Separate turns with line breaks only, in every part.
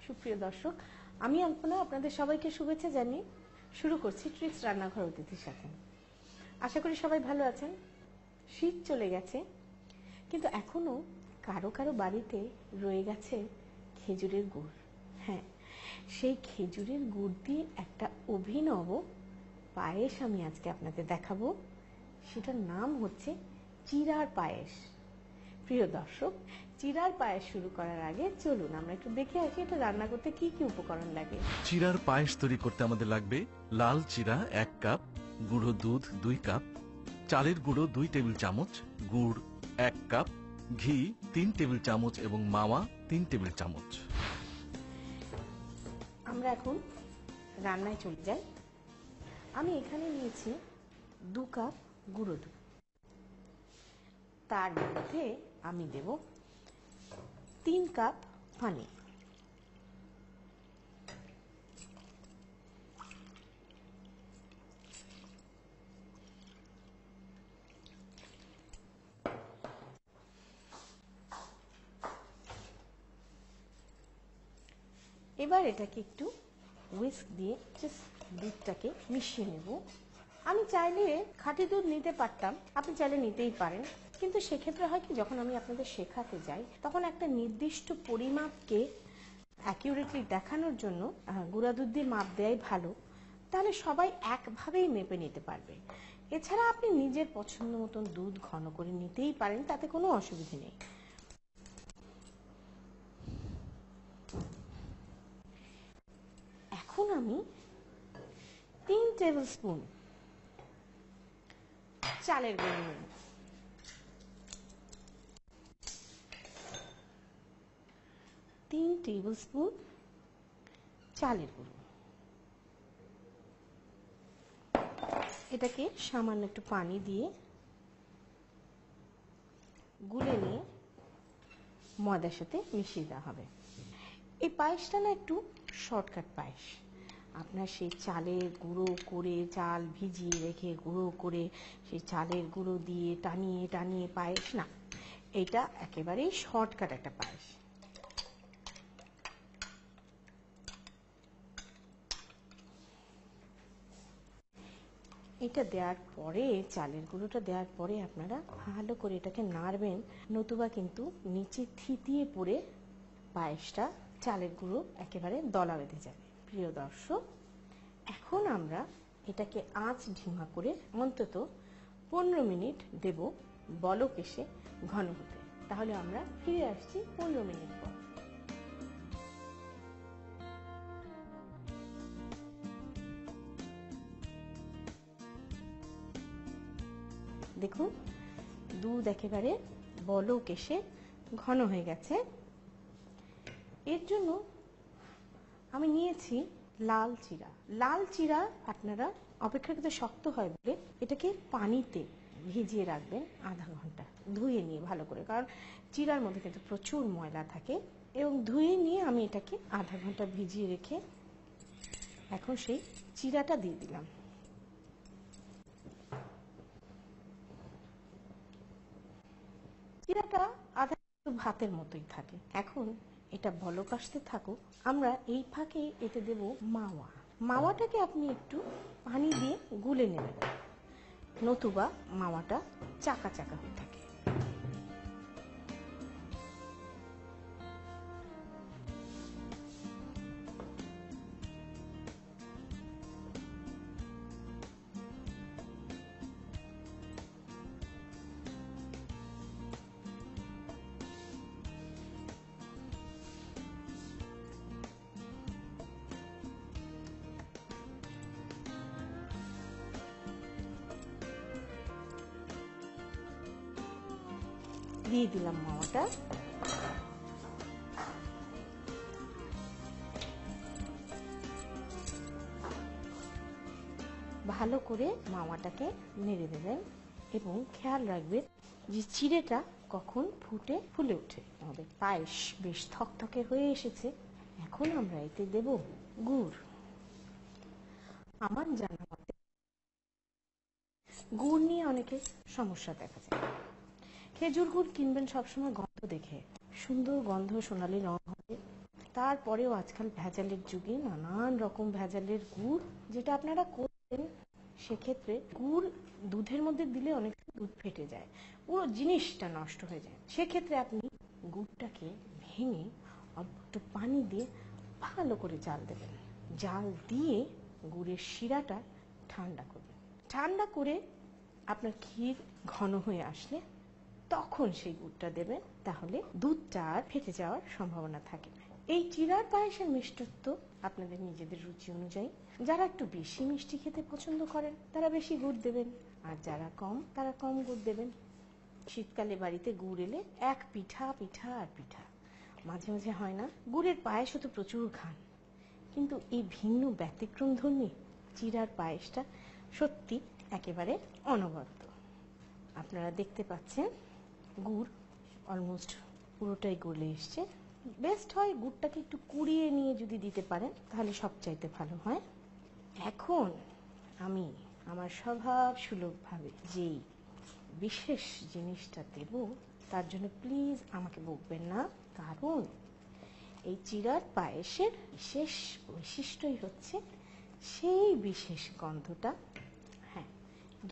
সুপ্রিয় দর্শক, আমি আলপনা আপনাদের সবাইকে শুভেচ্ছা জানিয়ে শুরু করছি ট্রিক্স রান্নাঘর অতিথির সাথে। আশা করি সবাই ভালো আছেন। শীত চলে গেছে, কিন্তু এখনো কারো কারো বাড়িতে রয়ে গেছে খেজুরের গুড়। হ্যাঁ, সেই খেজুরের গুড় দিয়ে একটা অভিনব পায়েস আমি আজকে আপনাদের দেখাবো। সেটার নাম হচ্ছে চিড়ার পায়েস। প্রিয় দর্শক, চিড়ার পায়েস শুরু করার আগে চলুন আমরা একটু দেখে আসি এটা রান্না করতে কি কি উপকরণ লাগে।
চিড়ার পায়েস তৈরি করতে আমাদের লাগবে লাল চিড়া 1 কাপ, গুঁড়ো দুধ 2 কাপ, চালের গুঁড়ো 2 টেবিল চামচ, গুড় 1 কাপ, ঘি 3 টেবিল চামচ এবং মাওয়া 3 টেবিল চামচ।
আমরা এখন রান্নায় চলে যাই। আমি এখানে নিয়েছি 2 কাপ গুঁড়ো দুধ। তার মধ্যে আমি দেব 3 কাপ পানি। এবার এটাকে একটু হুইস্ক দিয়ে জাস্ট দুধটাকে মিশিয়ে নেব। আমি চাইলে খাঁটি দুধ নিতে পারতাম, আপনি চাইলে নিতেই পারেন, কিন্তু সেক্ষেত্রে হয় কি, যখন আমি আপনাদের শেখাতে যাই তখন একটা নির্দিষ্ট পরিমাপকে অ্যাকিউরেটলি দেখানোর জন্য গুঁড়া দুধ দিয়ে মাপ দেওয়াই ভালো, তাহলে সবাই একভাবেই মেপে নিতে পারবে। এছাড়া আপনি নিজের পছন্দ মতন দুধ ঘন করে নিতেই পারেন, তাতে কোনো অসুবিধা নেই। এখন আমি 3 টেবিল স্পুন চালের গুঁড়ো নেব। তিন টেবিল স্পুন চালের গুঁড়ো। এটাকে সামান্য একটু পানি দিয়ে গুলে নিয়ে ময়দার সাথে মিশিয়ে দেওয়া হবে। এই পায়েসটা না একটু শর্টকাট পায়েস। আপনার সেই চালের গুঁড়ো করে, চাল ভিজিয়ে রেখে গুঁড়ো করে সেই চালের গুঁড়ো দিয়ে টানিয়ে টানিয়ে পায়েস না, এটা একেবারেই শর্টকাট একটা পায়েস। এটা দেওয়ার পরে, চালের গুঁড়োটা দেওয়ার পরে আপনারা ভালো করে এটাকে নাড়বেন, নতুবা কিন্তু নিচে থিতিয়ে পড়ে পায়েসটা চালের গুঁড়ো একেবারে দলা বেঁধে যাবে। প্রিয় দর্শক, এখন আমরা এটাকে আঁচ ঢিমা করে অন্তত 15 মিনিট দেব বলক এসে ঘন হতে। তাহলে আমরা ফিরে আসছি 15 মিনিট পর। দেখুন, দুধ একেবারে বলক এসে ঘন হয়ে গেছে। এর জন্য আমি নিয়েছি লাল চিড়া। লাল চিড়া আপনারা অপেক্ষাকৃত শক্ত হয় বলে এটাকে পানিতে ভিজিয়ে রাখবেন আধা ঘন্টা, ধুয়ে নিয়ে ভালো করে, কারণ চিড়ার মধ্যে কিন্তু প্রচুর ময়লা থাকে। এবং ধুয়ে নিয়ে আমি এটাকে আধা ঘন্টা ভিজিয়ে রেখে এখন সেই চিড়াটা দিয়ে দিলাম। চিড়াটা আধা ভাতের মতোই থাকে। এখন এটা বলক আসতে থাকুক, আমরা এই ফাঁকে এতে দেব মাওয়া। মাওয়াটাকে আপনি একটু পানি দিয়ে গুলে নেবেন, নতুবা মাওয়াটা চাকা চাকা হয়ে থাকে। দিয়ে দিলাম মাওয়াটা। ভালো করে মাওয়াটাকে নেড়ে দেবেন এবং খেয়াল রাখবেন যে চিড়েটা কখন ফুলে ওঠে। আমাদের পায়েস বেশ থকথকে হয়ে এসেছে। এখন আমরা এতে দেব গুড়। আমার জানা মতে গুড় নিয়ে অনেকের সমস্যা দেখা যায়। খেজুর গুড় কিনবেন সবসময় গন্ধ দেখে, সুন্দর গন্ধ, সোনালি রং হবে, তারপরেও আজকাল ভেজালের যুগে নানান রকম ভেজালের গুড়, যেটা আপনারা করবেন সেক্ষেত্রে গুড় দুধের মধ্যে দিলে অনেক দুধ ফেটে যায়, পুরো জিনিসটা নষ্ট হয়ে যায়। সেক্ষেত্রে আপনি গুড়টাকে ভেঙে অল্প একটু পানি দিয়ে ভালো করে জাল দেবেন। জাল দিয়ে গুড়ের শিরাটা ঠান্ডা করবেন। ঠান্ডা করে আপনার ক্ষীর ঘন হয়ে আসলে তখন সেই গুড়টা দেবেন, তাহলে দুধটা আর ফেটে যাওয়ার সম্ভাবনা থাকে না। এই চিড়ার পায়েসের মিষ্টত্ব আপনাদের নিজেদের রুচি অনুযায়ী। যারা একটু বেশি মিষ্টি খেতে পছন্দ করেন তারা বেশি গুড় দেবেন, আর যারা কম তারা কম গুড় দেবেন। শীতকালে বাড়িতে গুড় এলে এক পিঠা পিঠা আর পিঠা। মাঝে মাঝে হয় না গুড়ের পায়েসও তো প্রচুর খান, কিন্তু এই ভিন্ন ব্যতিক্রমধর্মী চিড়ার পায়েসটা সত্যি একেবারে অনবদ্য। আপনারা দেখতে পাচ্ছেন গুড় অলমোস্ট পুরোটাই গলে এসছে। বেস্ট হয় গুড়টাকে একটু কুড়িয়ে নিয়ে যদি দিতে পারেন তাহলে সবচাইতে ভালো হয়। এখন আমি আমার স্বভাব সুলভভাবে যেই বিশেষ জিনিসটা দেব তার জন্য প্লিজ আমাকে বকবেন না, কারণ এই চিড়ার পায়েসের বিশেষ বৈশিষ্ট্যই হচ্ছে সেই বিশেষ গন্ধটা, হ্যাঁ,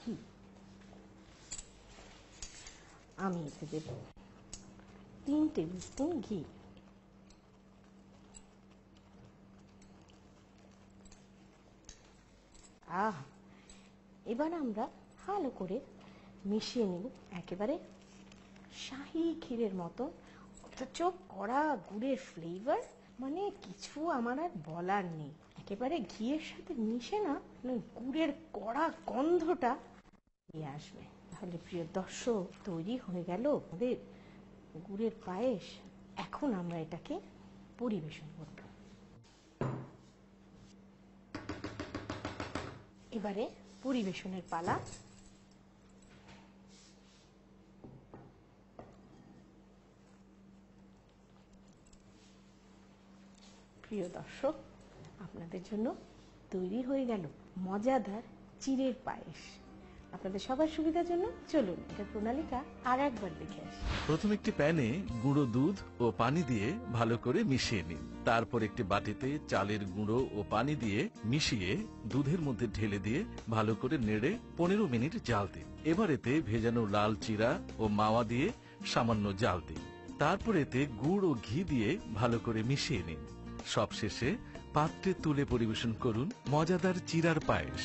ঘি। আমি এতে দেব 3 টেবিল স্পুন ঘি। এবার আমরা ভালো করে মিশিয়ে নিব, একেবারে শাহী ক্ষীরের মতো, অথচ কড়া গুড়ের ফ্লেভার, মানে কিছু আমার আর বলার নেই। একেবারে ঘিয়ের সাথে মিশে না গুড়ের কড়া গন্ধটা নিয়ে আসবে। তাহলে প্রিয় দর্শক, তৈরি হয়ে গেল আমাদের গুড়ের পায়েস। এখন আমরা এটাকে পরিবেশন করব। এবারে পরিবেশনের পালা। প্রিয় দর্শক, আপনাদের জন্য তৈরি হয়ে গেল মজাদার চিড়ের পায়েস। আপনাদের সবার সুবিধার জন্য চলুন এটা প্রণালীটা আর একবার দেখে আসি।
প্রথম একটি প্যানে গুঁড়ো দুধ ও পানি দিয়ে ভালো করে মিশিয়ে নিন। তারপর একটি বাটিতে চালের গুঁড়ো ও পানি দিয়ে মিশিয়ে দুধের মধ্যে ঢেলে দিয়ে ভালো করে নেড়ে 15 মিনিট জাল দিন। এবার এতে ভেজানো লাল চিড়া ও মাওয়া দিয়ে সামান্য জাল দিন। তারপর এতে গুড় ও ঘি দিয়ে ভালো করে মিশিয়ে নিন। সবশেষে পাত্রে তুলে পরিবেশন করুন মজাদার চিড়ার পায়েস।